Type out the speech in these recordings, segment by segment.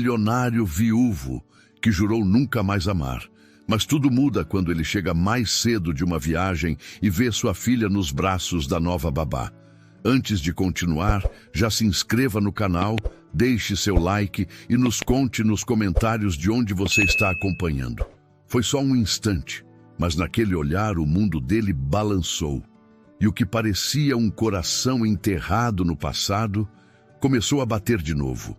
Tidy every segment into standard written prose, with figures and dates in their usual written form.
milionário viúvo que jurou nunca mais amar. Mas tudo muda quando ele chega mais cedo de uma viagem e vê sua filha nos braços da nova babá. Antes de continuar, já se inscreva no canal, deixe seu like e nos conte nos comentários de onde você está acompanhando. Foi só um instante, mas naquele olhar o mundo dele balançou. E o que parecia um coração enterrado no passado, começou a bater de novo.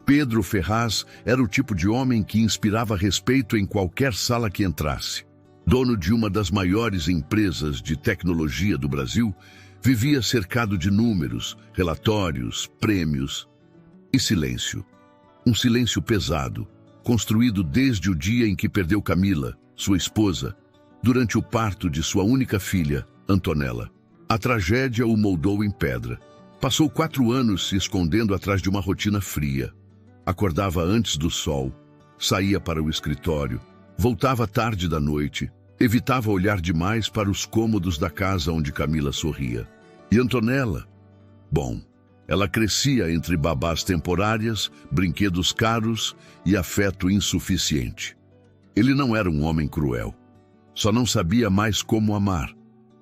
Pedro Ferraz era o tipo de homem que inspirava respeito em qualquer sala que entrasse. Dono de uma das maiores empresas de tecnologia do Brasil, vivia cercado de números, relatórios, prêmios e silêncio. Um silêncio pesado, construído desde o dia em que perdeu Camila, sua esposa, durante o parto de sua única filha, Antonella. A tragédia o moldou em pedra. Passou 4 anos se escondendo atrás de uma rotina fria. Acordava antes do sol, saía para o escritório, voltava tarde da noite, evitava olhar demais para os cômodos da casa onde Camila sorria. E Antonella? Bom, ela crescia entre babás temporárias, brinquedos caros e afeto insuficiente. Ele não era um homem cruel. Só não sabia mais como amar,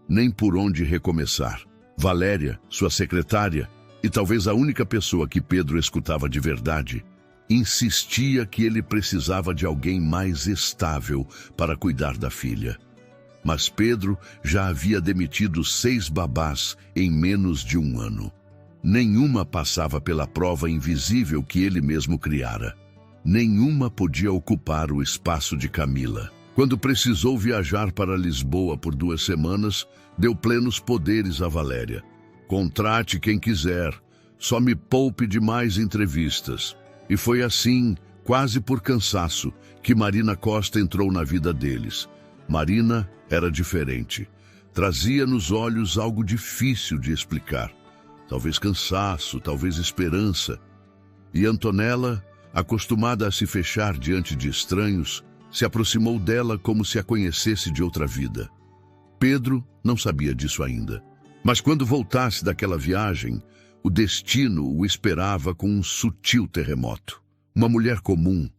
nem por onde recomeçar. Valéria, sua secretária, e talvez a única pessoa que Pedro escutava de verdade, insistia que ele precisava de alguém mais estável para cuidar da filha. Mas Pedro já havia demitido 6 babás em menos de 1 ano. Nenhuma passava pela prova invisível que ele mesmo criara. Nenhuma podia ocupar o espaço de Camila. Quando precisou viajar para Lisboa por 2 semanas, deu plenos poderes a Valéria. Contrate quem quiser, só me poupe de mais entrevistas. E foi assim, quase por cansaço, que Marina Costa entrou na vida deles. Marina era diferente. Trazia nos olhos algo difícil de explicar. Talvez cansaço, talvez esperança. E Antonella, acostumada a se fechar diante de estranhos, se aproximou dela como se a conhecesse de outra vida. Pedro não sabia disso ainda. Mas quando voltasse daquela viagem, o destino o esperava com um sutil terremoto. Uma mulher comum,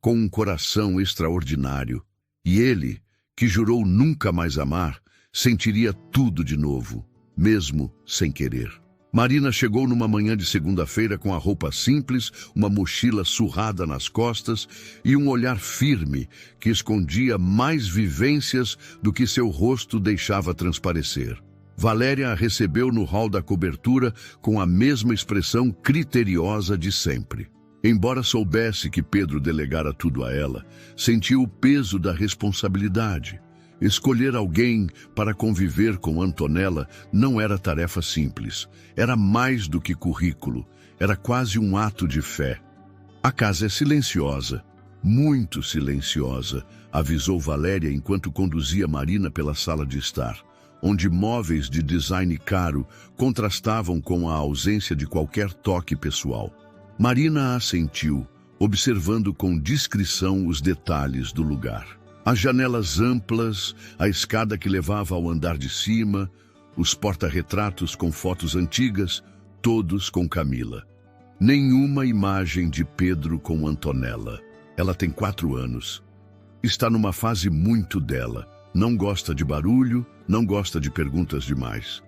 com um coração extraordinário. E ele, que jurou nunca mais amar, sentiria tudo de novo, mesmo sem querer. Marina chegou numa manhã de segunda-feira com a roupa simples, uma mochila surrada nas costas e um olhar firme que escondia mais vivências do que seu rosto deixava transparecer. Valéria a recebeu no hall da cobertura com a mesma expressão criteriosa de sempre. Embora soubesse que Pedro delegara tudo a ela, sentiu o peso da responsabilidade. Escolher alguém para conviver com Antonella não era tarefa simples. Era mais do que currículo. Era quase um ato de fé. A casa é silenciosa, muito silenciosa, avisou Valéria enquanto conduzia Marina pela sala de estar, onde móveis de design caro contrastavam com a ausência de qualquer toque pessoal. Marina assentiu, observando com discrição os detalhes do lugar. As janelas amplas, a escada que levava ao andar de cima, os porta-retratos com fotos antigas, todos com Camila. Nenhuma imagem de Pedro com Antonella. Ela tem 4 anos. Está numa fase muito dela. Não gosta de barulho, não gosta de perguntas demais.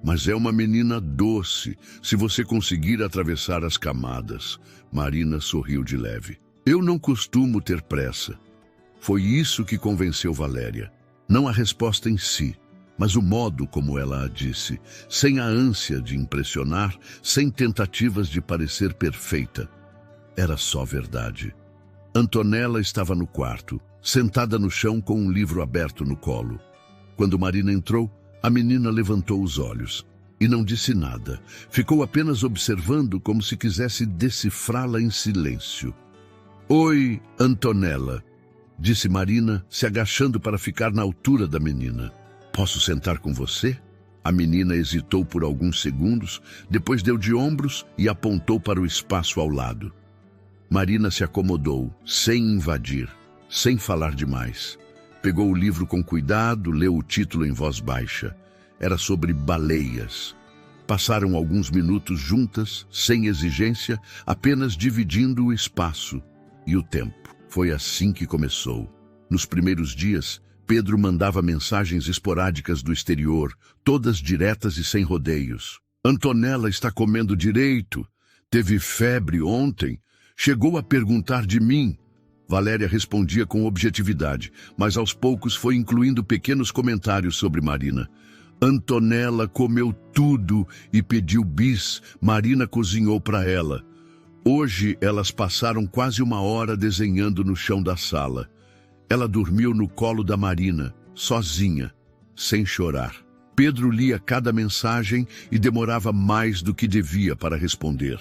Mas é uma menina doce, se você conseguir atravessar as camadas. Marina sorriu de leve. Eu não costumo ter pressa. Foi isso que convenceu Valéria. Não a resposta em si, mas o modo como ela a disse, sem a ânsia de impressionar, sem tentativas de parecer perfeita. Era só verdade. Antonella estava no quarto, sentada no chão com um livro aberto no colo. Quando Marina entrou, a menina levantou os olhos e não disse nada. Ficou apenas observando como se quisesse decifrá-la em silêncio. Oi, Antonella, disse Marina, se agachando para ficar na altura da menina. Posso sentar com você? A menina hesitou por alguns segundos, depois deu de ombros e apontou para o espaço ao lado. Marina se acomodou, sem invadir, sem falar demais. Pegou o livro com cuidado, leu o título em voz baixa. Era sobre baleias. Passaram alguns minutos juntas, sem exigência, apenas dividindo o espaço e o tempo. Foi assim que começou. Nos primeiros dias, Pedro mandava mensagens esporádicas do exterior, todas diretas e sem rodeios. Antonella está comendo direito. Teve febre ontem. Chegou a perguntar de mim. Valéria respondia com objetividade, mas aos poucos foi incluindo pequenos comentários sobre Marina. Antonella comeu tudo e pediu bis. Marina cozinhou para ela. Hoje elas passaram quase uma hora desenhando no chão da sala. Ela dormiu no colo da Marina, sozinha, sem chorar. Pedro lia cada mensagem e demorava mais do que devia para responder.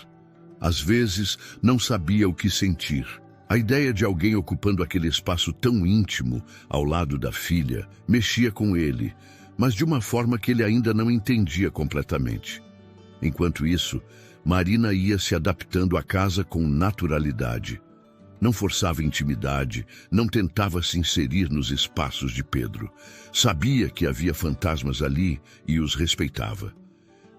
Às vezes, não sabia o que sentir. A ideia de alguém ocupando aquele espaço tão íntimo, ao lado da filha, mexia com ele, mas de uma forma que ele ainda não entendia completamente. Enquanto isso, Marina ia se adaptando à casa com naturalidade. Não forçava intimidade, não tentava se inserir nos espaços de Pedro. Sabia que havia fantasmas ali e os respeitava.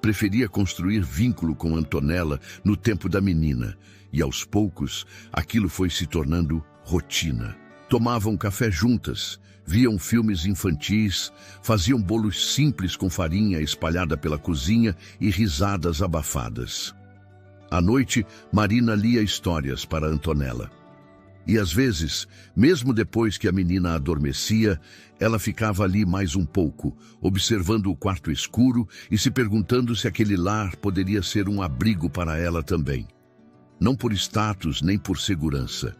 Preferia construir vínculo com Antonella no tempo da menina, e aos poucos aquilo foi se tornando rotina. Tomavam café juntas, viam filmes infantis, faziam bolos simples com farinha espalhada pela cozinha e risadas abafadas. À noite, Marina lia histórias para Antonella. E às vezes, mesmo depois que a menina adormecia, ela ficava ali mais um pouco, observando o quarto escuro e se perguntando se aquele lar poderia ser um abrigo para ela também. Não por status nem por segurança,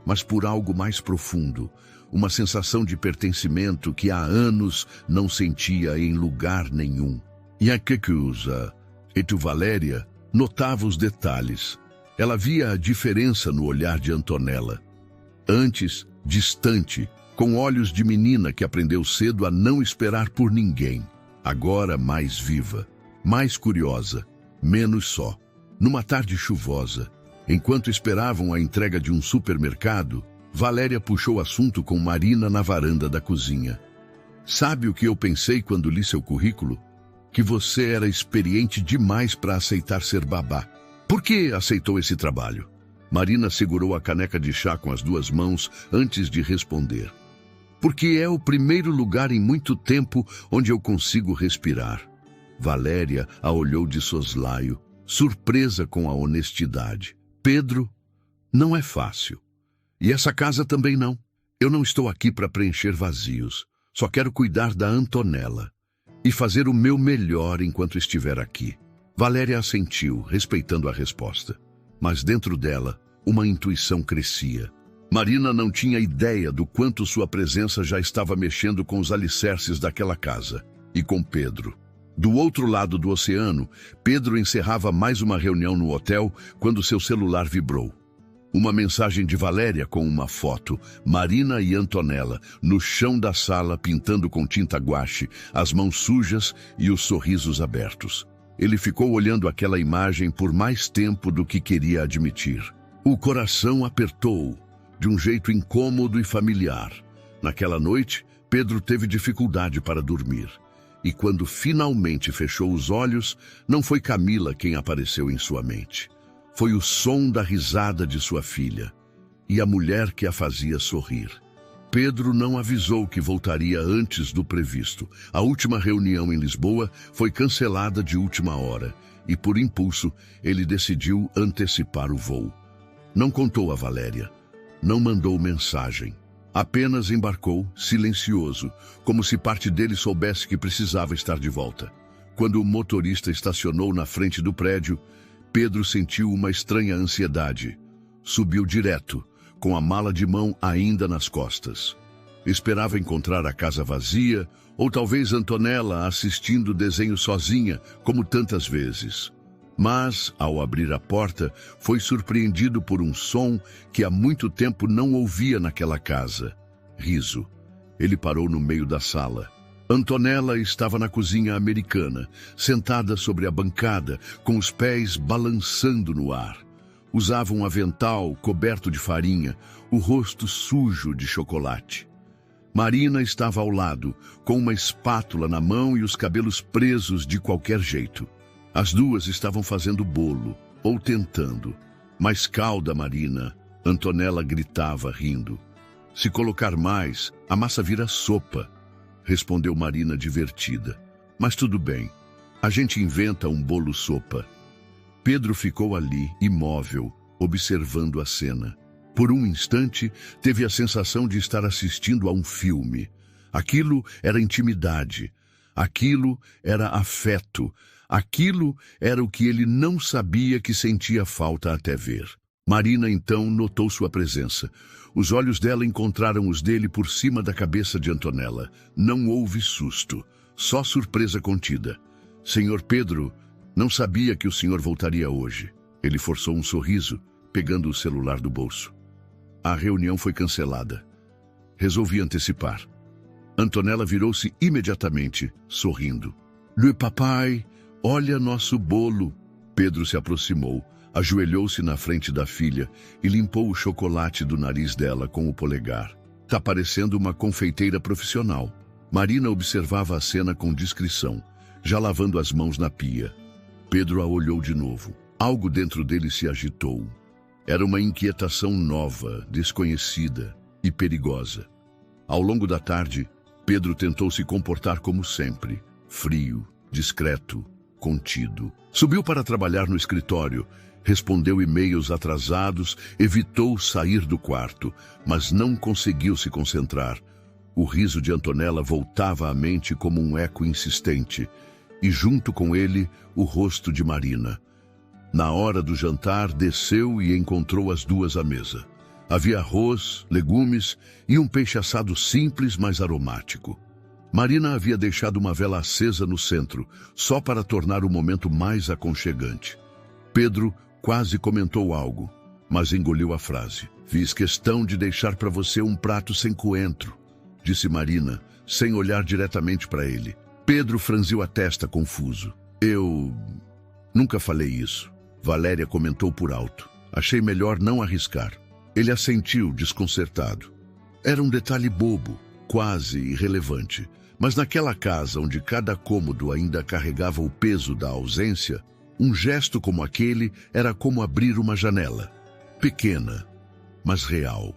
mas por algo mais profundo, uma sensação de pertencimento que há anos não sentia em lugar nenhum. E a Kekusa, e tu Valéria, notava os detalhes. Ela via a diferença no olhar de Antonella. Antes, distante, com olhos de menina que aprendeu cedo a não esperar por ninguém. Agora mais viva, mais curiosa, menos só. Numa tarde chuvosa, enquanto esperavam a entrega de um supermercado, Valéria puxou assunto com Marina na varanda da cozinha. Sabe o que eu pensei quando li seu currículo? Que você era experiente demais para aceitar ser babá. Por que aceitou esse trabalho? Marina segurou a caneca de chá com as duas mãos antes de responder. Porque é o primeiro lugar em muito tempo onde eu consigo respirar. Valéria a olhou de soslaio, surpresa com a honestidade. Pedro, não é fácil. E essa casa também não. Eu não estou aqui para preencher vazios. Só quero cuidar da Antonella e fazer o meu melhor enquanto estiver aqui. Valéria assentiu, respeitando a resposta. Mas dentro dela, uma intuição crescia. Marina não tinha ideia do quanto sua presença já estava mexendo com os alicerces daquela casa. E com Pedro. Do outro lado do oceano, Pedro encerrava mais uma reunião no hotel quando seu celular vibrou. Uma mensagem de Valéria com uma foto, Marina e Antonella, no chão da sala pintando com tinta guache, as mãos sujas e os sorrisos abertos. Ele ficou olhando aquela imagem por mais tempo do que queria admitir. O coração apertou, de um jeito incômodo e familiar. Naquela noite, Pedro teve dificuldade para dormir. E quando finalmente fechou os olhos, não foi Camila quem apareceu em sua mente. Foi o som da risada de sua filha e a mulher que a fazia sorrir. Pedro não avisou que voltaria antes do previsto. A última reunião em Lisboa foi cancelada de última hora e, por impulso, ele decidiu antecipar o voo. Não contou a Valéria, não mandou mensagem. Apenas embarcou, silencioso, como se parte dele soubesse que precisava estar de volta. Quando o motorista estacionou na frente do prédio, Pedro sentiu uma estranha ansiedade. Subiu direto, com a mala de mão ainda nas costas. Esperava encontrar a casa vazia, ou talvez Antonella assistindo o desenho sozinha, como tantas vezes. Mas, ao abrir a porta, foi surpreendido por um som que há muito tempo não ouvia naquela casa. Riso. Ele parou no meio da sala. Antonella estava na cozinha americana, sentada sobre a bancada, com os pés balançando no ar. Usava um avental coberto de farinha, o rosto sujo de chocolate. Marina estava ao lado, com uma espátula na mão e os cabelos presos de qualquer jeito. As duas estavam fazendo bolo, ou tentando. "Mais calda, Marina", Antonella gritava, rindo. "Se colocar mais, a massa vira sopa", respondeu Marina divertida. "Mas tudo bem, a gente inventa um bolo-sopa." Pedro ficou ali, imóvel, observando a cena. Por um instante, teve a sensação de estar assistindo a um filme. Aquilo era intimidade. Aquilo era afeto. Aquilo era o que ele não sabia que sentia falta até ver. Marina, então, notou sua presença. Os olhos dela encontraram os dele por cima da cabeça de Antonella. Não houve susto, só surpresa contida. "Senhor Pedro, não sabia que o senhor voltaria hoje." Ele forçou um sorriso, pegando o celular do bolso. A reunião foi cancelada. Resolvi antecipar. Antonella virou-se imediatamente, sorrindo. "Le papai, olha nosso bolo." Pedro se aproximou, ajoelhou-se na frente da filha e limpou o chocolate do nariz dela com o polegar. "Tá parecendo uma confeiteira profissional." Marina observava a cena com discrição, já lavando as mãos na pia. Pedro a olhou de novo. Algo dentro dele se agitou. Era uma inquietação nova, desconhecida e perigosa. Ao longo da tarde, Pedro tentou se comportar como sempre, frio, discreto, contido. Subiu para trabalhar no escritório, respondeu e-mails atrasados, evitou sair do quarto, mas não conseguiu se concentrar. O riso de Antonella voltava à mente como um eco insistente, e junto com ele, o rosto de Marina. Na hora do jantar, desceu e encontrou as duas à mesa. Havia arroz, legumes e um peixe assado simples, mas aromático. Marina havia deixado uma vela acesa no centro, só para tornar o momento mais aconchegante. Pedro quase comentou algo, mas engoliu a frase. "Fiz questão de deixar para você um prato sem coentro", disse Marina, sem olhar diretamente para ele. Pedro franziu a testa, confuso. "Eu nunca falei isso", Valéria comentou por alto. "Achei melhor não arriscar." Ele assentiu, desconcertado. Era um detalhe bobo, quase irrelevante. Mas naquela casa onde cada cômodo ainda carregava o peso da ausência, um gesto como aquele era como abrir uma janela. Pequena, mas real.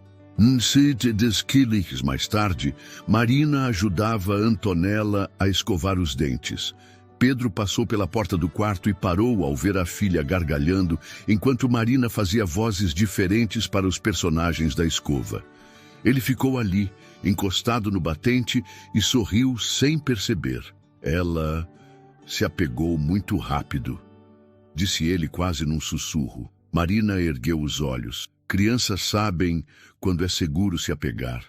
7 desquilos mais tarde, Marina ajudava Antonella a escovar os dentes. Pedro passou pela porta do quarto e parou ao ver a filha gargalhando, enquanto Marina fazia vozes diferentes para os personagens da escova. Ele ficou ali, encostado no batente, e sorriu sem perceber. "Ela se apegou muito rápido", disse ele quase num sussurro. Marina ergueu os olhos. Crianças sabem quando é seguro se apegar,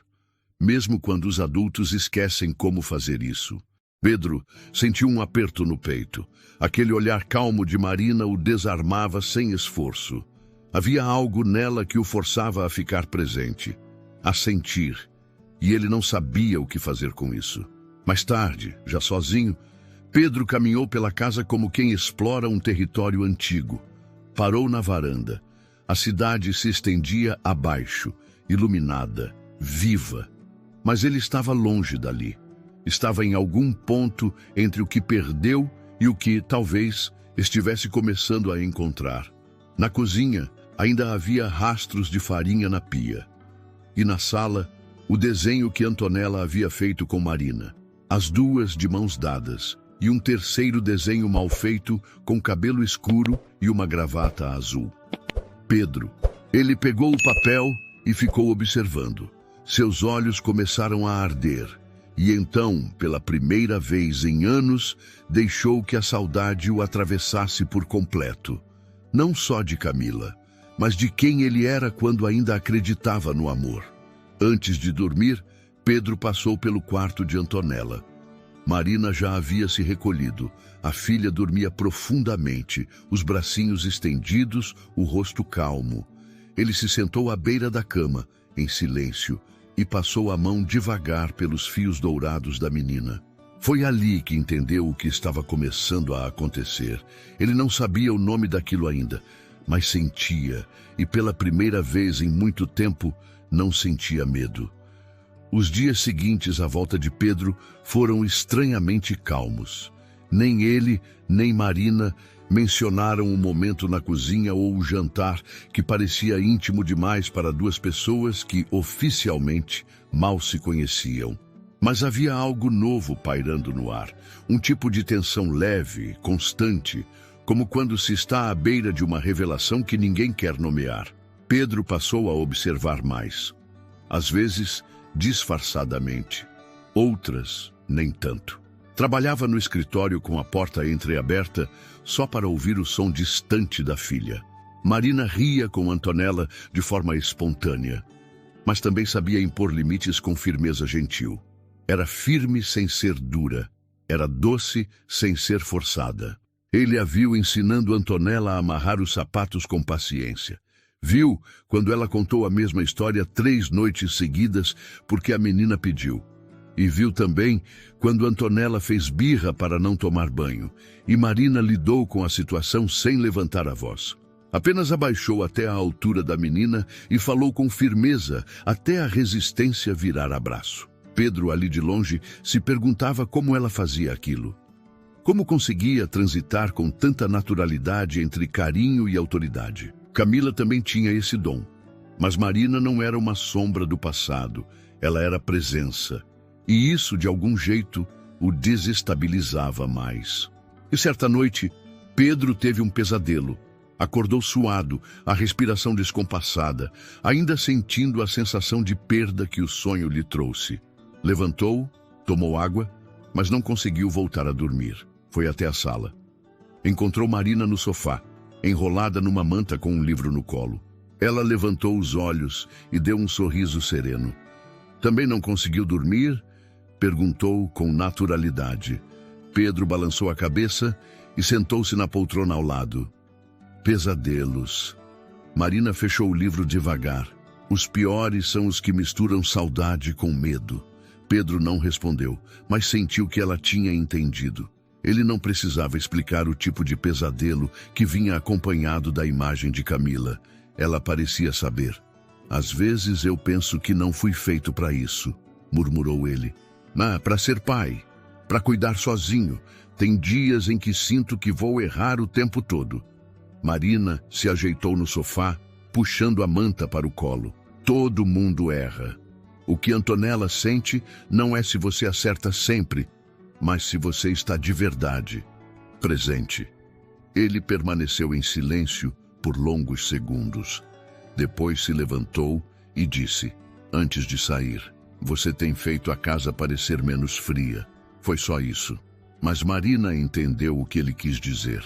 mesmo quando os adultos esquecem como fazer isso. Pedro sentiu um aperto no peito. Aquele olhar calmo de Marina o desarmava sem esforço. Havia algo nela que o forçava a ficar presente, a sentir, e ele não sabia o que fazer com isso. Mais tarde, já sozinho, Pedro caminhou pela casa como quem explora um território antigo. Parou na varanda. A cidade se estendia abaixo, iluminada, viva. Mas ele estava longe dali. Estava em algum ponto entre o que perdeu e o que, talvez, estivesse começando a encontrar. Na cozinha, ainda havia rastros de farinha na pia. E na sala, o desenho que Antonella havia feito com Marina. As duas de mãos dadas, e um terceiro desenho mal feito com cabelo escuro e uma gravata azul. Pedro. Ele pegou o papel e ficou observando. Seus olhos começaram a arder. E então, pela primeira vez em anos, deixou que a saudade o atravessasse por completo. Não só de Camila, mas de quem ele era quando ainda acreditava no amor. Antes de dormir, Pedro passou pelo quarto de Antonella. Marina já havia se recolhido. A filha dormia profundamente, os bracinhos estendidos, o rosto calmo. Ele se sentou à beira da cama, em silêncio, e passou a mão devagar pelos fios dourados da menina. Foi ali que entendeu o que estava começando a acontecer. Ele não sabia o nome daquilo ainda, mas sentia, e pela primeira vez em muito tempo, não sentia medo. Os dias seguintes à volta de Pedro foram estranhamente calmos. Nem ele, nem Marina mencionaram o momento na cozinha ou o jantar que parecia íntimo demais para duas pessoas que, oficialmente, mal se conheciam. Mas havia algo novo pairando no ar, um tipo de tensão leve, constante, como quando se está à beira de uma revelação que ninguém quer nomear. Pedro passou a observar mais. Às vezes, disfarçadamente. Outras, nem tanto. Trabalhava no escritório com a porta entreaberta só para ouvir o som distante da filha. Marina ria com Antonella de forma espontânea, mas também sabia impor limites com firmeza gentil. Era firme sem ser dura. Era doce sem ser forçada. Ele a viu ensinando Antonella a amarrar os sapatos com paciência. Viu quando ela contou a mesma história 3 noites seguidas porque a menina pediu. E viu também quando Antonella fez birra para não tomar banho, e Marina lidou com a situação sem levantar a voz. Apenas abaixou até a altura da menina e falou com firmeza até a resistência virar abraço. Pedro, ali de longe, se perguntava como ela fazia aquilo. Como conseguia transitar com tanta naturalidade entre carinho e autoridade? Camila também tinha esse dom. Mas Marina não era uma sombra do passado, ela era presença. E isso, de algum jeito, o desestabilizava mais. E certa noite, Pedro teve um pesadelo. Acordou suado, a respiração descompassada, ainda sentindo a sensação de perda que o sonho lhe trouxe. Levantou, tomou água, mas não conseguiu voltar a dormir. Foi até a sala. Encontrou Marina no sofá, enrolada numa manta com um livro no colo. Ela levantou os olhos e deu um sorriso sereno. Também não conseguiu dormir? Perguntou com naturalidade. Pedro balançou a cabeça e sentou-se na poltrona ao lado. Pesadelos. Marina fechou o livro devagar. Os piores são os que misturam saudade com medo. Pedro não respondeu, mas sentiu que ela tinha entendido. Ele não precisava explicar o tipo de pesadelo que vinha acompanhado da imagem de Camila. Ela parecia saber. Às vezes eu penso que não fui feito para isso, murmurou ele. Para ser pai, para cuidar sozinho. Tem dias em que sinto que vou errar o tempo todo. Marina se ajeitou no sofá, puxando a manta para o colo. Todo mundo erra. O que Antonella sente não é se você acerta sempre, mas se você está de verdade presente. Ele permaneceu em silêncio por longos segundos. Depois se levantou e disse, antes de sair, você tem feito a casa parecer menos fria. Foi só isso. Mas Marina entendeu o que ele quis dizer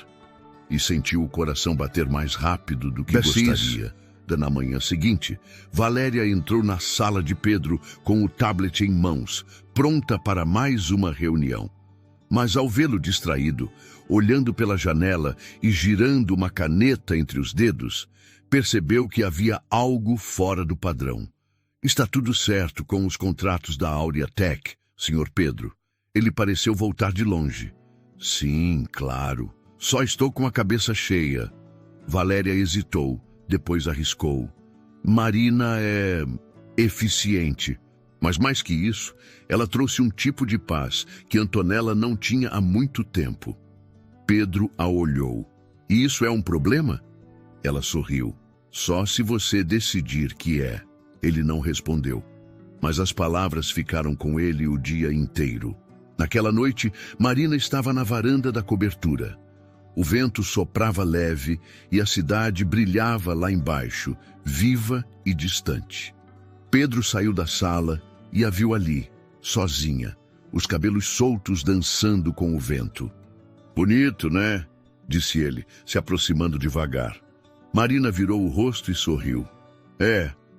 e sentiu o coração bater mais rápido do que gostaria. Na manhã seguinte, Valéria entrou na sala de Pedro com o tablet em mãos, pronta para mais uma reunião. Mas ao vê-lo distraído, olhando pela janela e girando uma caneta entre os dedos, percebeu que havia algo fora do padrão. Está tudo certo com os contratos da Áurea Tech, Sr. Pedro. Ele pareceu voltar de longe. Sim, claro. Só estou com a cabeça cheia. Valéria hesitou. Depois arriscou. Marina é eficiente, mas mais que isso, ela trouxe um tipo de paz que Antonella não tinha há muito tempo. Pedro a olhou. E isso é um problema? Ela sorriu. Só se você decidir que é. Ele não respondeu, mas as palavras ficaram com ele o dia inteiro. Naquela noite, Marina estava na varanda da cobertura. O vento soprava leve e a cidade brilhava lá embaixo, viva e distante. Pedro saiu da sala e a viu ali, sozinha, os cabelos soltos dançando com o vento. Bonito, né? Disse ele, se aproximando devagar. Marina virou o rosto e sorriu.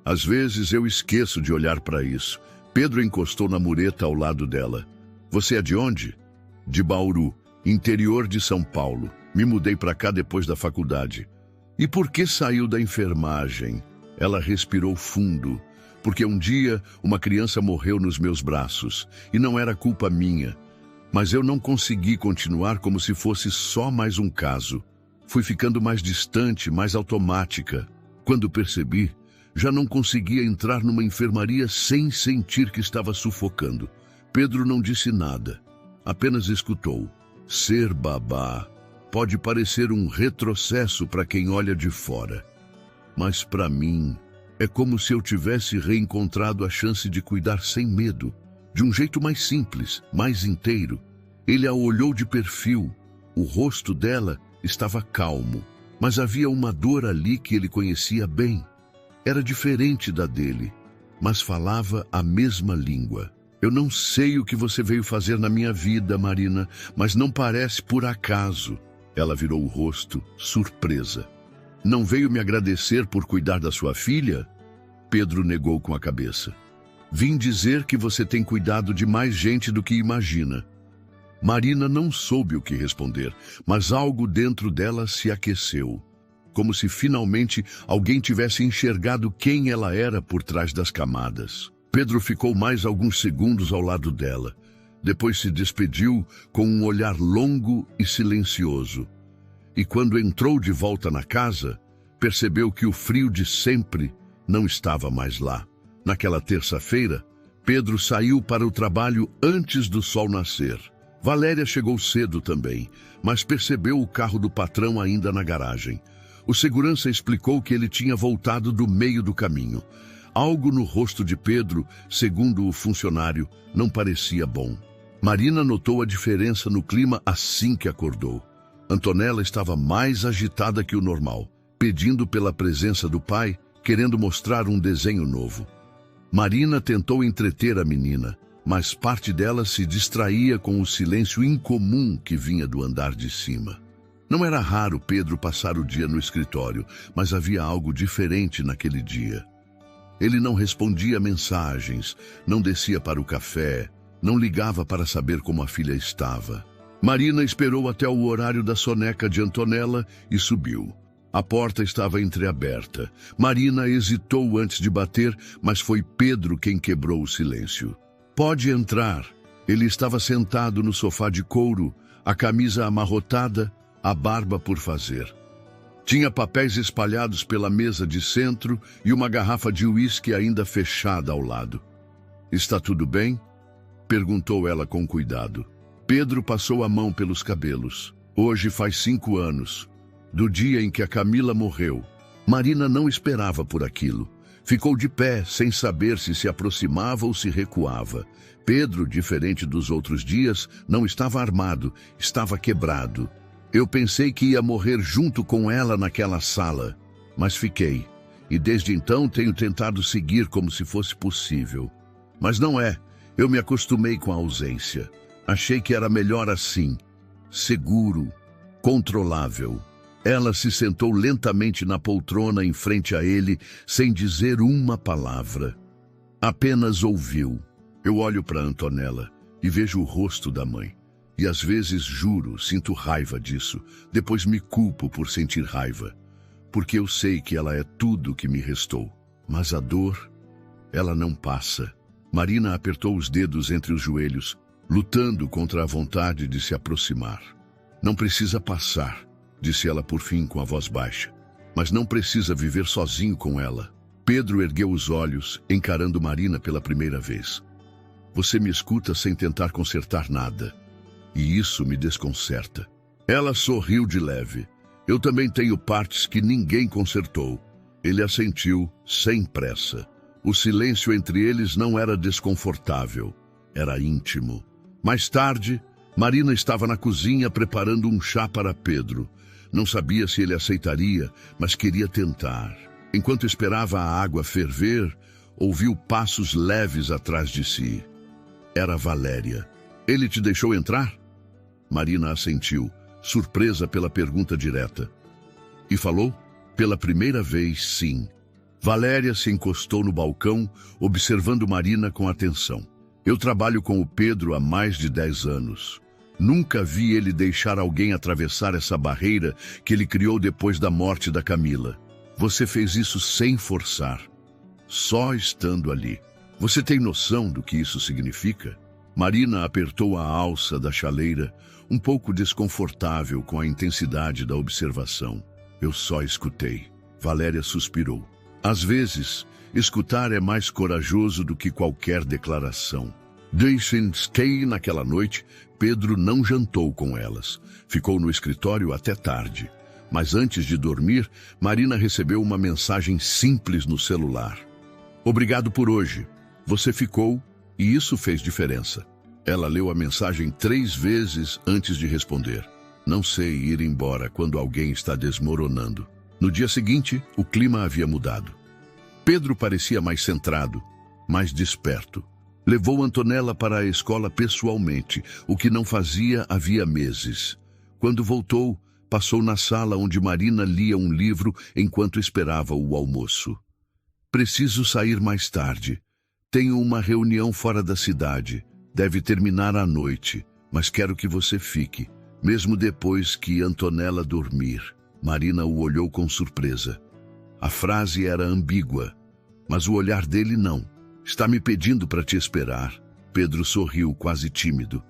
Às vezes eu esqueço de olhar para isso. Pedro encostou na mureta ao lado dela. Você é de onde? De Bauru, interior de São Paulo. Me mudei para cá depois da faculdade. E por que saiu da enfermagem? Ela respirou fundo. Porque um dia uma criança morreu nos meus braços. E não era culpa minha. Mas eu não consegui continuar como se fosse só mais um caso. Fui ficando mais distante, mais automática. Quando percebi, já não conseguia entrar numa enfermaria sem sentir que estava sufocando. Pedro não disse nada. Apenas escutou. Ser babá pode parecer um retrocesso para quem olha de fora, mas para mim é como se eu tivesse reencontrado a chance de cuidar sem medo, de um jeito mais simples, mais inteiro. Ele a olhou de perfil. O rosto dela estava calmo, mas havia uma dor ali que ele conhecia bem. Era diferente da dele, mas falava a mesma língua. Eu não sei o que você veio fazer na minha vida, Marina, mas não parece por acaso. Ela virou o rosto, surpresa. Não veio me agradecer por cuidar da sua filha? Pedro negou com a cabeça. Vim dizer que você tem cuidado de mais gente do que imagina. Marina não soube o que responder, mas algo dentro dela se aqueceu, como se finalmente alguém tivesse enxergado quem ela era por trás das camadas. Pedro ficou mais alguns segundos ao lado dela. Depois se despediu com um olhar longo e silencioso. E quando entrou de volta na casa, percebeu que o frio de sempre não estava mais lá. Naquela terça-feira, Pedro saiu para o trabalho antes do sol nascer. Valéria chegou cedo também, mas percebeu o carro do patrão ainda na garagem. O segurança explicou que ele tinha voltado do meio do caminho. Algo no rosto de Pedro, segundo o funcionário, não parecia bom. Marina notou a diferença no clima assim que acordou. Antonella estava mais agitada que o normal, pedindo pela presença do pai, querendo mostrar um desenho novo. Marina tentou entreter a menina, mas parte dela se distraía com o silêncio incomum que vinha do andar de cima. Não era raro Pedro passar o dia no escritório, mas havia algo diferente naquele dia. Ele não respondia mensagens, não descia para o café, não ligava para saber como a filha estava. Marina esperou até o horário da soneca de Antonella e subiu. A porta estava entreaberta. Marina hesitou antes de bater, mas foi Pedro quem quebrou o silêncio. Pode entrar. Ele estava sentado no sofá de couro, a camisa amarrotada, a barba por fazer. Tinha papéis espalhados pela mesa de centro e uma garrafa de uísque ainda fechada ao lado. Está tudo bem? Perguntou ela com cuidado. Pedro passou a mão pelos cabelos. Hoje faz 5 anos, do dia em que a Camila morreu. Marina não esperava por aquilo. Ficou de pé, sem saber se aproximava ou se recuava. Pedro, diferente dos outros dias, não estava armado, estava quebrado. Eu pensei que ia morrer junto com ela naquela sala, mas fiquei. E desde então tenho tentado seguir como se fosse possível. Mas não é. Eu me acostumei com a ausência. Achei que era melhor assim. Seguro, controlável. Ela se sentou lentamente na poltrona em frente a ele, sem dizer uma palavra. Apenas ouviu. Eu olho para Antonella e vejo o rosto da mãe. E às vezes, juro, sinto raiva disso. Depois me culpo por sentir raiva. Porque eu sei que ela é tudo que me restou. Mas a dor, ela não passa. Marina apertou os dedos entre os joelhos, lutando contra a vontade de se aproximar. Não precisa passar, disse ela por fim com a voz baixa. Mas não precisa viver sozinho com ela. Pedro ergueu os olhos, encarando Marina pela primeira vez. Você me escuta sem tentar consertar nada. E isso me desconcerta. Ela sorriu de leve. Eu também tenho partes que ninguém consertou. Ele assentiu, sem pressa. O silêncio entre eles não era desconfortável. Era íntimo. Mais tarde, Marina estava na cozinha preparando um chá para Pedro. Não sabia se ele aceitaria, mas queria tentar. Enquanto esperava a água ferver, ouviu passos leves atrás de si. Era Valéria. Ele te deixou entrar? Marina assentiu, surpresa pela pergunta direta. E falou? Pela primeira vez, sim. Valéria se encostou no balcão, observando Marina com atenção. Eu trabalho com o Pedro há mais de 10 anos. Nunca vi ele deixar alguém atravessar essa barreira que ele criou depois da morte da Camila. Você fez isso sem forçar, só estando ali. Você tem noção do que isso significa? Marina apertou a alça da chaleira, um pouco desconfortável com a intensidade da observação. Eu só escutei. Valéria suspirou. Às vezes, escutar é mais corajoso do que qualquer declaração. Deixem-se naquela noite, Pedro não jantou com elas. Ficou no escritório até tarde. Mas antes de dormir, Marina recebeu uma mensagem simples no celular. Obrigado por hoje. Você ficou e isso fez diferença. Ela leu a mensagem 3 vezes antes de responder. Não sei ir embora quando alguém está desmoronando. No dia seguinte, o clima havia mudado. Pedro parecia mais centrado, mais desperto. Levou Antonella para a escola pessoalmente, o que não fazia havia meses. Quando voltou, passou na sala onde Marina lia um livro enquanto esperava o almoço. Preciso sair mais tarde. Tenho uma reunião fora da cidade. Deve terminar à noite, mas quero que você fique, mesmo depois que Antonella dormir. Marina o olhou com surpresa. A frase era ambígua, mas o olhar dele não. Está me pedindo para te esperar. Pedro sorriu, quase tímido.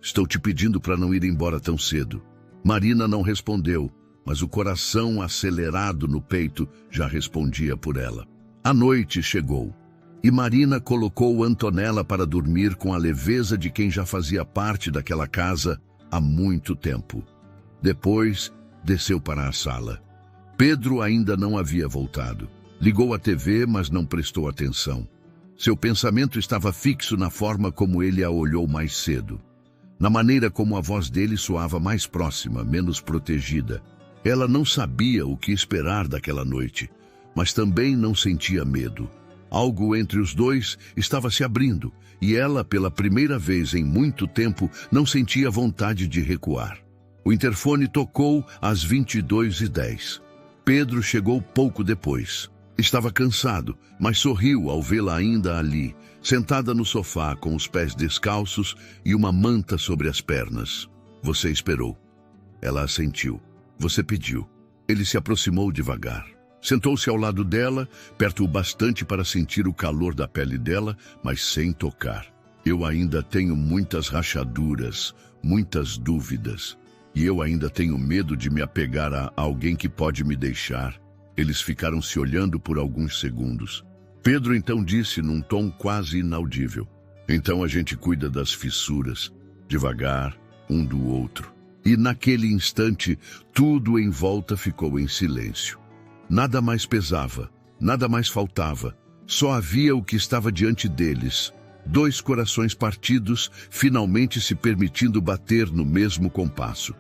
Estou te pedindo para não ir embora tão cedo. Marina não respondeu, mas o coração acelerado no peito já respondia por ela. A noite chegou, e Marina colocou Antonella para dormir com a leveza de quem já fazia parte daquela casa há muito tempo. Depois, desceu para a sala. Pedro ainda não havia voltado. Ligou a TV, mas não prestou atenção. Seu pensamento estava fixo na forma como ele a olhou mais cedo. Na maneira como a voz dele soava mais próxima, menos protegida. Ela não sabia o que esperar daquela noite, mas também não sentia medo. Algo entre os dois estava se abrindo, e ela, pela primeira vez em muito tempo, não sentia vontade de recuar. O interfone tocou às 22h10. Pedro chegou pouco depois. Estava cansado, mas sorriu ao vê-la ainda ali, sentada no sofá com os pés descalços e uma manta sobre as pernas. Você esperou. Ela assentiu. Você pediu. Ele se aproximou devagar. Sentou-se ao lado dela, perto o bastante para sentir o calor da pele dela, mas sem tocar. Eu ainda tenho muitas rachaduras, muitas dúvidas. E eu ainda tenho medo de me apegar a alguém que pode me deixar. Eles ficaram se olhando por alguns segundos. Pedro então disse num tom quase inaudível. Então a gente cuida das fissuras, devagar, um do outro. E naquele instante, tudo em volta ficou em silêncio. Nada mais pesava, nada mais faltava. Só havia o que estava diante deles. 2 corações partidos, finalmente se permitindo bater no mesmo compasso.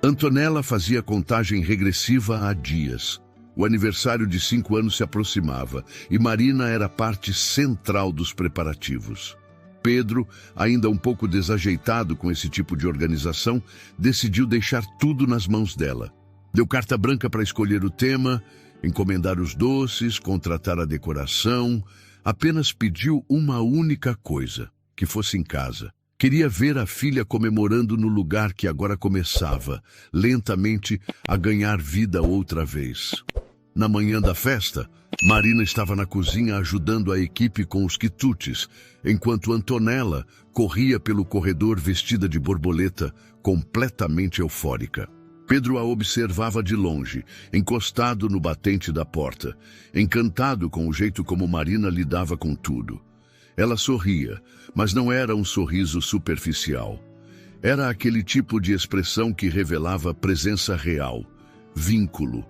Antonella fazia contagem regressiva há dias. O aniversário de 5 anos se aproximava e Marina era parte central dos preparativos. Pedro, ainda um pouco desajeitado com esse tipo de organização, decidiu deixar tudo nas mãos dela. Deu carta branca para escolher o tema, encomendar os doces, contratar a decoração. Apenas pediu uma única coisa, que fosse em casa. Queria ver a filha comemorando no lugar que agora começava, lentamente, a ganhar vida outra vez. Na manhã da festa, Marina estava na cozinha ajudando a equipe com os quitutes, enquanto Antonella corria pelo corredor vestida de borboleta, completamente eufórica. Pedro a observava de longe, encostado no batente da porta, encantado com o jeito como Marina lidava com tudo. Ela sorria, mas não era um sorriso superficial. Era aquele tipo de expressão que revelava presença real, vínculo.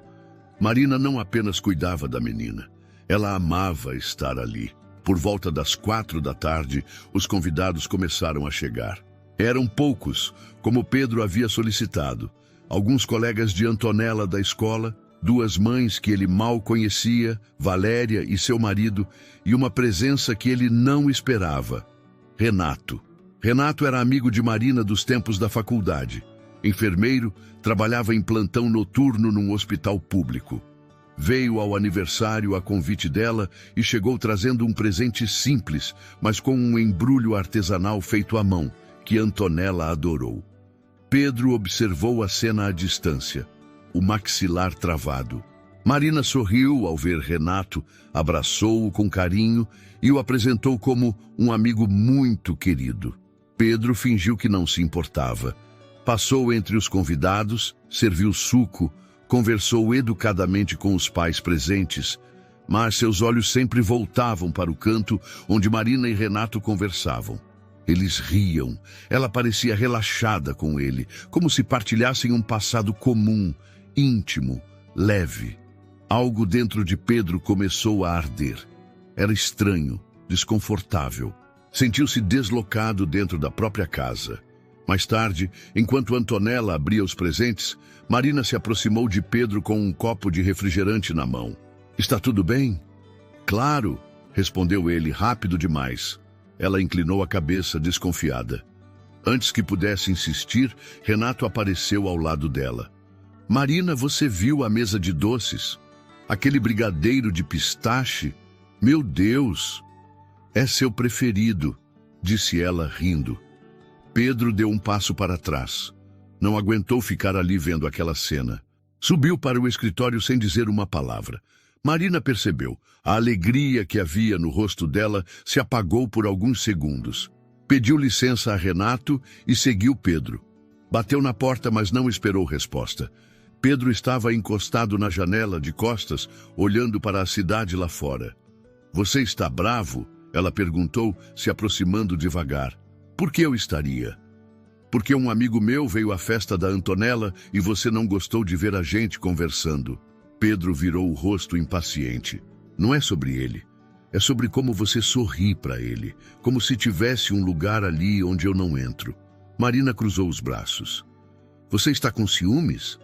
Marina não apenas cuidava da menina, ela amava estar ali. Por volta das 4 da tarde, os convidados começaram a chegar. Eram poucos, como Pedro havia solicitado. Alguns colegas de Antonella da escola, 2 mães que ele mal conhecia, Valéria e seu marido, e uma presença que ele não esperava, Renato. Renato era amigo de Marina dos tempos da faculdade. Enfermeiro, trabalhava em plantão noturno num hospital público. Veio ao aniversário a convite dela e chegou trazendo um presente simples, mas com um embrulho artesanal feito à mão, que Antonella adorou. Pedro observou a cena à distância, o maxilar travado. Marina sorriu ao ver Renato, abraçou-o com carinho e o apresentou como um amigo muito querido. Pedro fingiu que não se importava. Passou entre os convidados, serviu suco, conversou educadamente com os pais presentes, mas seus olhos sempre voltavam para o canto onde Marina e Renato conversavam. Eles riam. Ela parecia relaxada com ele, como se partilhassem um passado comum, íntimo, leve. Algo dentro de Pedro começou a arder. Era estranho, desconfortável. Sentiu-se deslocado dentro da própria casa. Mais tarde, enquanto Antonella abria os presentes, Marina se aproximou de Pedro com um copo de refrigerante na mão. "Está tudo bem?" "Claro", respondeu ele, rápido demais. Ela inclinou a cabeça, desconfiada. Antes que pudesse insistir, Renato apareceu ao lado dela. "Marina, você viu a mesa de doces? Aquele brigadeiro de pistache? Meu Deus! É seu preferido", disse ela, rindo. Pedro deu um passo para trás. Não aguentou ficar ali vendo aquela cena. Subiu para o escritório sem dizer uma palavra. Marina percebeu. A alegria que havia no rosto dela se apagou por alguns segundos. Pediu licença a Renato e seguiu Pedro. Bateu na porta, mas não esperou resposta. Pedro estava encostado na janela, de costas, olhando para a cidade lá fora. "Você está bravo?" ela perguntou, se aproximando devagar. "Por que eu estaria?" "Porque um amigo meu veio à festa da Antonella e você não gostou de ver a gente conversando." Pedro virou o rosto impaciente. "Não é sobre ele. É sobre como você sorri para ele, como se tivesse um lugar ali onde eu não entro." Marina cruzou os braços. "Você está com ciúmes?"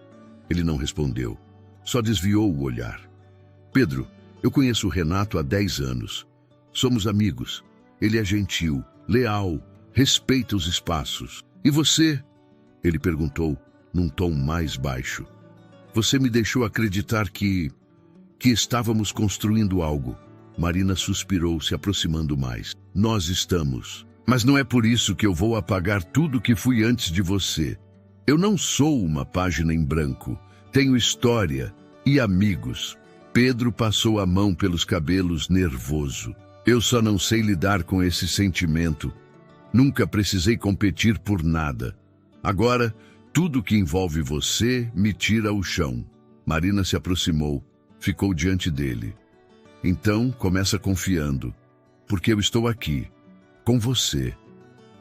Ele não respondeu. Só desviou o olhar. "Pedro, eu conheço o Renato há 10 anos. Somos amigos. Ele é gentil, leal, respeita os espaços. E você?" Ele perguntou, num tom mais baixo. "Você me deixou acreditar que estávamos construindo algo." Marina suspirou, se aproximando mais. "Nós estamos. Mas não é por isso que eu vou apagar tudo que fui antes de você. Eu não sou uma página em branco. Tenho história e amigos." Pedro passou a mão pelos cabelos, nervoso. "Eu só não sei lidar com esse sentimento. Nunca precisei competir por nada. Agora, tudo que envolve você me tira o chão." Marina se aproximou, ficou diante dele. "Então, começa confiando, porque eu estou aqui, com você.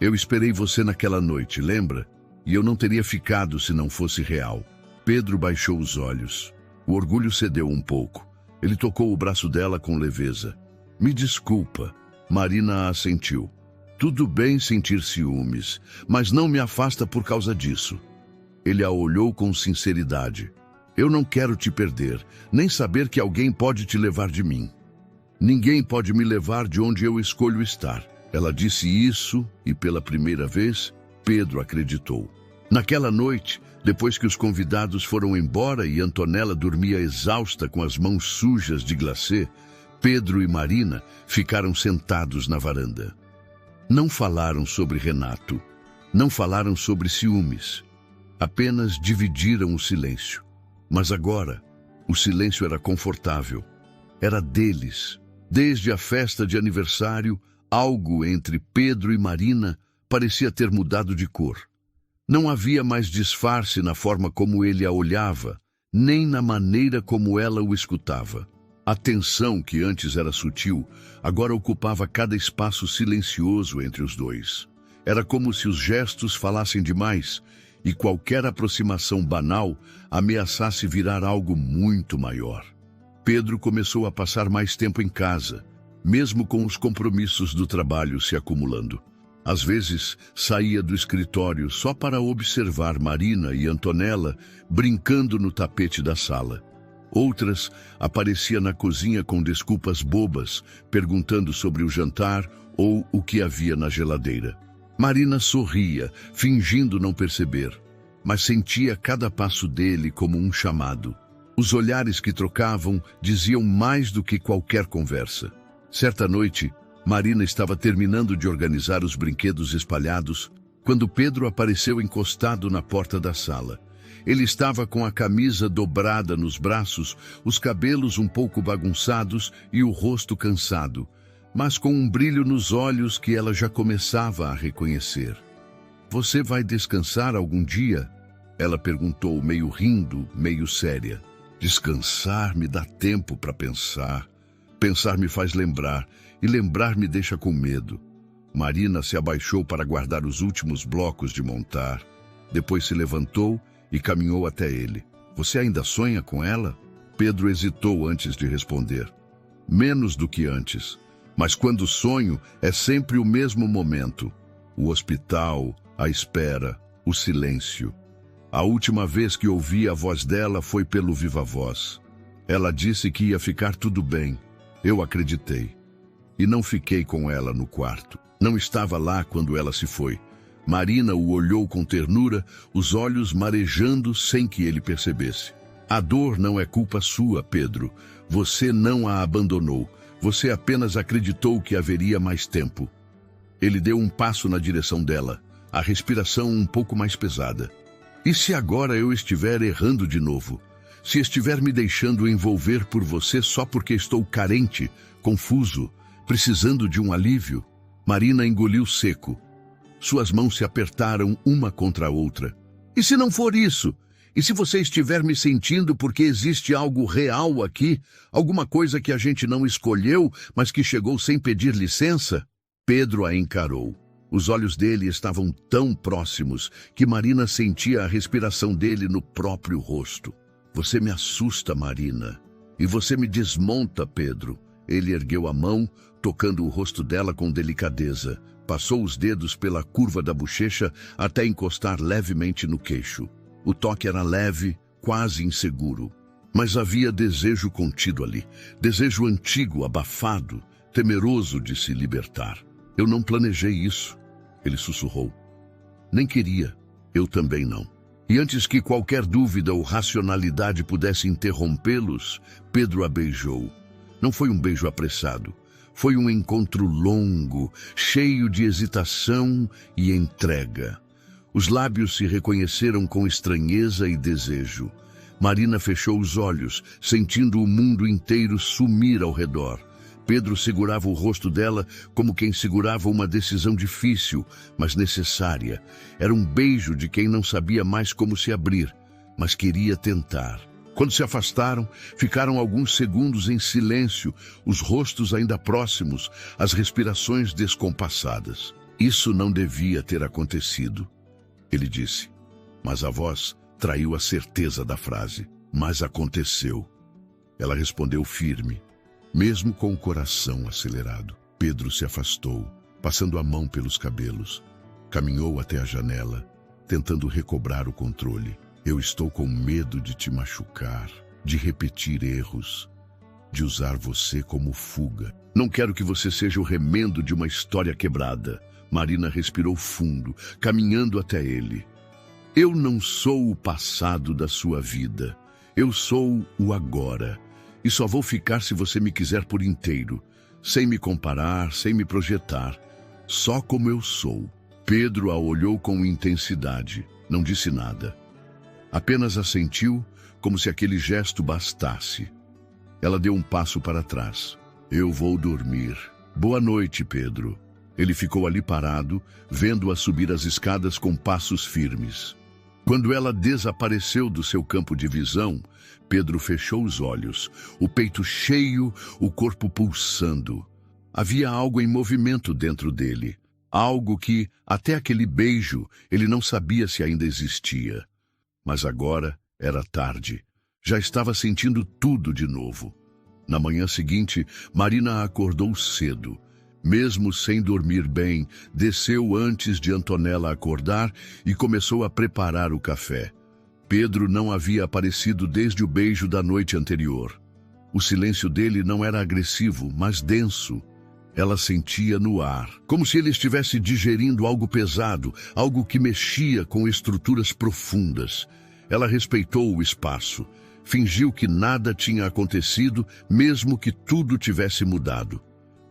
Eu esperei você naquela noite, lembra? E eu não teria ficado se não fosse real." Pedro baixou os olhos. O orgulho cedeu um pouco. Ele tocou o braço dela com leveza. "Me desculpa." Marina assentiu. "Tudo bem sentir ciúmes, mas não me afasta por causa disso." Ele a olhou com sinceridade. "Eu não quero te perder, nem saber que alguém pode te levar de mim. Ninguém pode me levar de onde eu escolho estar." Ela disse isso e, pela primeira vez, Pedro acreditou. Naquela noite, depois que os convidados foram embora e Antonella dormia exausta com as mãos sujas de glacê, Pedro e Marina ficaram sentados na varanda. Não falaram sobre Renato, não falaram sobre ciúmes. Apenas dividiram o silêncio. Mas agora, o silêncio era confortável. Era deles. Desde a festa de aniversário, algo entre Pedro e Marina parecia ter mudado de cor. Não havia mais disfarce na forma como ele a olhava, nem na maneira como ela o escutava. A tensão, que antes era sutil, agora ocupava cada espaço silencioso entre os dois. Era como se os gestos falassem demais e qualquer aproximação banal ameaçasse virar algo muito maior. Pedro começou a passar mais tempo em casa, mesmo com os compromissos do trabalho se acumulando. Às vezes, saía do escritório só para observar Marina e Antonella brincando no tapete da sala. Outras, aparecia na cozinha com desculpas bobas, perguntando sobre o jantar ou o que havia na geladeira. Marina sorria, fingindo não perceber, mas sentia cada passo dele como um chamado. Os olhares que trocavam diziam mais do que qualquer conversa. Certa noite, Marina estava terminando de organizar os brinquedos espalhados, quando Pedro apareceu encostado na porta da sala. Ele estava com a camisa dobrada nos braços, os cabelos um pouco bagunçados e o rosto cansado, mas com um brilho nos olhos que ela já começava a reconhecer. "Você vai descansar algum dia?" ela perguntou, meio rindo, meio séria. "Descansar me dá tempo para pensar. Pensar me faz lembrar, e lembrar me deixa com medo." Marina se abaixou para guardar os últimos blocos de montar. Depois se levantou e caminhou até ele. Você ainda sonha com ela? Pedro hesitou antes de responder. Menos do que antes. Mas quando sonho, é sempre o mesmo momento. O hospital, a espera, o silêncio. A última vez que ouvi a voz dela foi pelo viva-voz. Ela disse que ia ficar tudo bem. Eu acreditei. E não fiquei com ela no quarto. Não estava lá quando ela se foi. Marina o olhou com ternura, os olhos marejando sem que ele percebesse. A dor não é culpa sua, Pedro. Você não a abandonou. Você apenas acreditou que haveria mais tempo. Ele deu um passo na direção dela, a respiração um pouco mais pesada. E se agora eu estiver errando de novo? Se estiver me deixando envolver por você só porque estou carente, confuso, precisando de um alívio? Marina engoliu seco. Suas mãos se apertaram uma contra a outra. E se não for isso? E se você estiver me sentindo porque existe algo real aqui? Alguma coisa que a gente não escolheu, mas que chegou sem pedir licença? Pedro a encarou. Os olhos dele estavam tão próximos que Marina sentia a respiração dele no próprio rosto. Você me assusta, Marina. E você me desmonta, Pedro. Ele ergueu a mão, tocando o rosto dela com delicadeza. Passou os dedos pela curva da bochecha até encostar levemente no queixo. O toque era leve, quase inseguro. Mas havia desejo contido ali. Desejo antigo, abafado, temeroso de se libertar. Eu não planejei isso, ele sussurrou. Nem queria, eu também não. E antes que qualquer dúvida ou racionalidade pudesse interrompê-los, Pedro a beijou. Não foi um beijo apressado. Foi um encontro longo, cheio de hesitação e entrega. Os lábios se reconheceram com estranheza e desejo. Marina fechou os olhos, sentindo o mundo inteiro sumir ao redor. Pedro segurava o rosto dela como quem segurava uma decisão difícil, mas necessária. Era um beijo de quem não sabia mais como se abrir, mas queria tentar. Quando se afastaram, ficaram alguns segundos em silêncio, os rostos ainda próximos, as respirações descompassadas. Isso não devia ter acontecido, ele disse, mas a voz traiu a certeza da frase. Mas aconteceu. Ela respondeu firme, mesmo com o coração acelerado. Pedro se afastou, passando a mão pelos cabelos. Caminhou até a janela, tentando recobrar o controle. Eu estou com medo de te machucar, de repetir erros, de usar você como fuga. Não quero que você seja o remendo de uma história quebrada. Marina respirou fundo, caminhando até ele. Eu não sou o passado da sua vida. Eu sou o agora. E só vou ficar se você me quiser por inteiro, sem me comparar, sem me projetar, só como eu sou. Pedro a olhou com intensidade, não disse nada. Apenas assentiu, como se aquele gesto bastasse. Ela deu um passo para trás. Eu vou dormir. Boa noite, Pedro. Ele ficou ali parado, vendo-a subir as escadas com passos firmes. Quando ela desapareceu do seu campo de visão, Pedro fechou os olhos, o peito cheio, o corpo pulsando. Havia algo em movimento dentro dele, algo que, até aquele beijo, ele não sabia se ainda existia. Mas agora era tarde. Já estava sentindo tudo de novo. Na manhã seguinte, Marina acordou cedo. Mesmo sem dormir bem, desceu antes de Antonella acordar e começou a preparar o café. Pedro não havia aparecido desde o beijo da noite anterior. O silêncio dele não era agressivo, mas denso. Ela sentia no ar, como se ele estivesse digerindo algo pesado, algo que mexia com estruturas profundas. Ela respeitou o espaço, fingiu que nada tinha acontecido, mesmo que tudo tivesse mudado.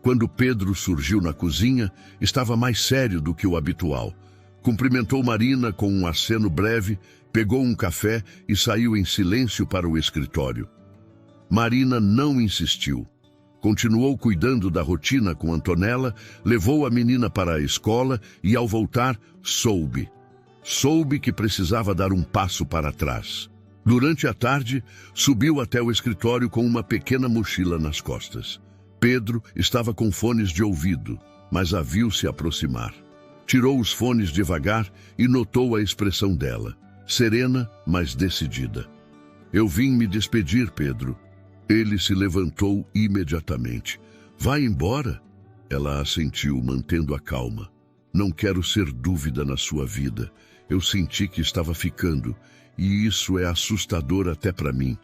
Quando Pedro surgiu na cozinha, estava mais sério do que o habitual. Cumprimentou Marina com um aceno breve, pegou um café e saiu em silêncio para o escritório. Marina não insistiu. Continuou cuidando da rotina com Antonella, levou a menina para a escola e, ao voltar, soube que precisava dar um passo para trás. Durante a tarde, subiu até o escritório com uma pequena mochila nas costas. Pedro estava com fones de ouvido. mas a viu se aproximar. Tirou os fones devagar e notou a expressão dela, serena, mas decidida. Eu vim me despedir, Pedro. Ele se levantou imediatamente. Vai embora? Ela assentiu, mantendo a calma. Não quero ser dúvida na sua vida. Eu senti que estava ficando, e isso é assustador até para mim.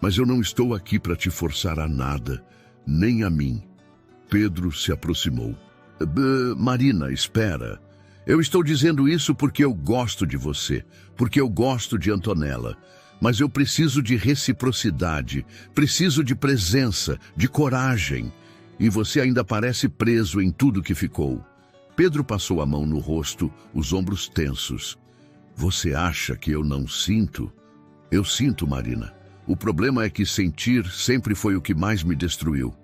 Mas eu não estou aqui para te forçar a nada, nem a mim. Pedro se aproximou. Marina, espera. Eu estou dizendo isso porque eu gosto de você, porque eu gosto de Antonella. Mas eu preciso de reciprocidade, preciso de presença, de coragem. E você ainda parece preso em tudo que ficou. Pedro passou a mão no rosto, os ombros tensos. Você acha que eu não sinto? Eu sinto, Marina. O problema é que sentir sempre foi o que mais me destruiu.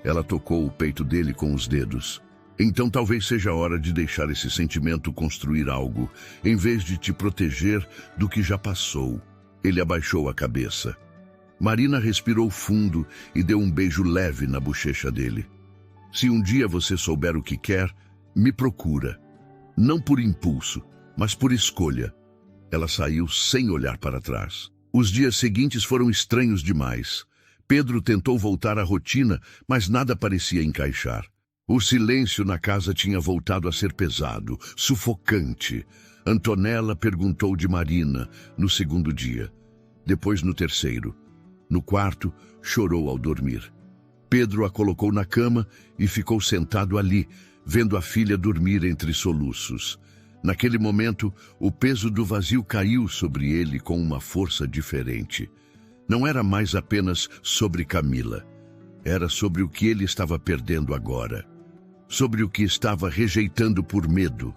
Ela tocou o peito dele com os dedos. Então talvez seja a hora de deixar esse sentimento construir algo, em vez de te proteger do que já passou. Ele abaixou a cabeça. Marina respirou fundo e deu um beijo leve na bochecha dele. Se um dia você souber o que quer, me procura. Não por impulso, mas por escolha. Ela saiu sem olhar para trás. Os dias seguintes foram estranhos demais. Pedro tentou voltar à rotina, mas nada parecia encaixar. O silêncio na casa tinha voltado a ser pesado, sufocante. Antonella perguntou de Marina no segundo dia. Depois no terceiro. No quarto, chorou ao dormir. Pedro a colocou na cama e ficou sentado ali, vendo a filha dormir entre soluços. Naquele momento, o peso do vazio caiu sobre ele com uma força diferente. Não era mais apenas sobre Camila. Era sobre o que ele estava perdendo agora. Sobre o que estava rejeitando por medo.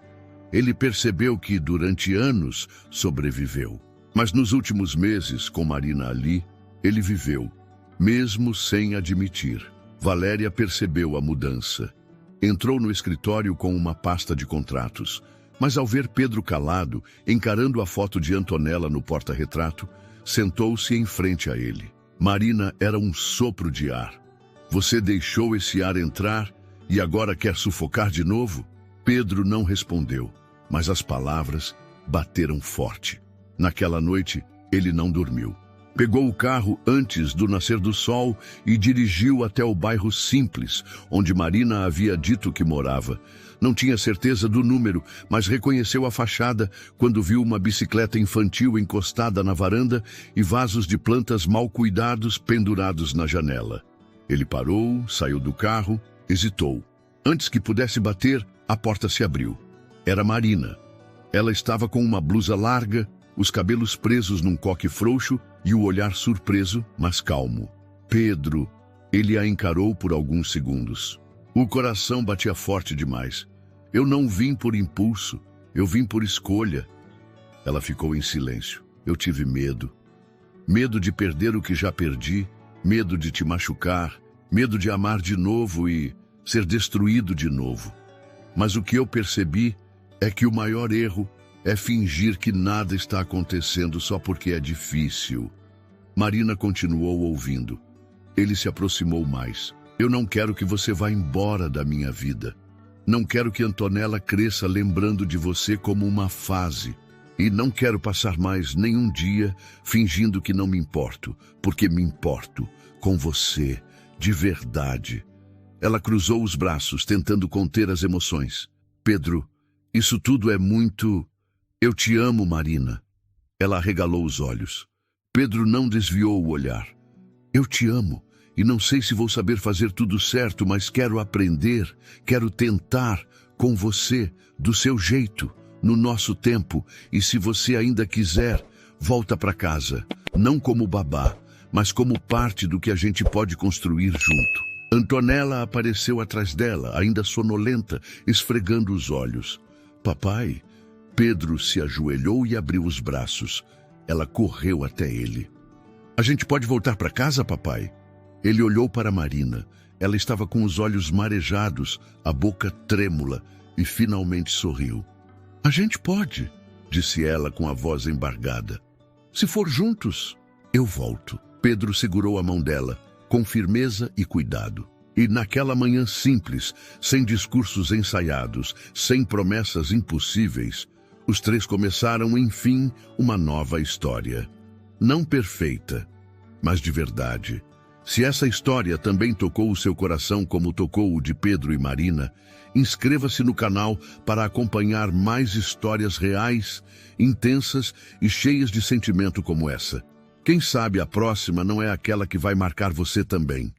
Ele percebeu que, durante anos, sobreviveu. Mas nos últimos meses, com Marina ali, ele viveu, mesmo sem admitir. Valéria percebeu a mudança. Entrou no escritório com uma pasta de contratos. Mas ao ver Pedro calado, encarando a foto de Antonella no porta-retrato, sentou-se em frente a ele. Marina era um sopro de ar. Você deixou esse ar entrar e agora quer sufocar de novo? Pedro não respondeu, mas as palavras bateram forte. Naquela noite, ele não dormiu. Pegou o carro antes do nascer do sol e dirigiu até o bairro Simples, onde Marina havia dito que morava. Não tinha certeza do número, mas reconheceu a fachada quando viu uma bicicleta infantil encostada na varanda e vasos de plantas mal cuidados pendurados na janela. Ele parou, saiu do carro, hesitou. Antes que pudesse bater, a porta se abriu. Era Marina. Ela estava com uma blusa larga, os cabelos presos num coque frouxo e o olhar surpreso, mas calmo. Pedro, ele a encarou por alguns segundos. O coração batia forte demais. Eu não vim por impulso, eu vim por escolha. Ela ficou em silêncio. Eu tive medo. Medo de perder o que já perdi, medo de te machucar, medo de amar de novo e ser destruído de novo. Mas o que eu percebi é que o maior erro é fingir que nada está acontecendo só porque é difícil. Marina continuou ouvindo. Ele se aproximou mais. Eu não quero que você vá embora da minha vida. Não quero que Antonella cresça lembrando de você como uma fase. E não quero passar mais nenhum dia fingindo que não me importo, porque me importo com você, de verdade. Ela cruzou os braços, tentando conter as emoções. Pedro, isso tudo é muito... Eu te amo, Marina. Ela arregalou os olhos. Pedro não desviou o olhar. Eu te amo, e não sei se vou saber fazer tudo certo, mas quero aprender, quero tentar com você, do seu jeito, no nosso tempo, e se você ainda quiser, volta para casa, não como babá, mas como parte do que a gente pode construir junto. Antonella apareceu atrás dela, ainda sonolenta, esfregando os olhos. Papai... Pedro se ajoelhou e abriu os braços. Ela correu até ele. A gente pode voltar para casa, papai? Ele olhou para Marina. Ela estava com os olhos marejados, a boca trêmula, e finalmente sorriu. A gente pode, disse ela com a voz embargada. Se for juntos, eu volto. Pedro segurou a mão dela, com firmeza e cuidado. E naquela manhã simples, sem discursos ensaiados, sem promessas impossíveis, os três começaram, enfim, uma nova história. Não perfeita, mas de verdade. Se essa história também tocou o seu coração como tocou o de Pedro e Marina, inscreva-se no canal para acompanhar mais histórias reais, intensas e cheias de sentimento como essa. Quem sabe a próxima não é aquela que vai marcar você também.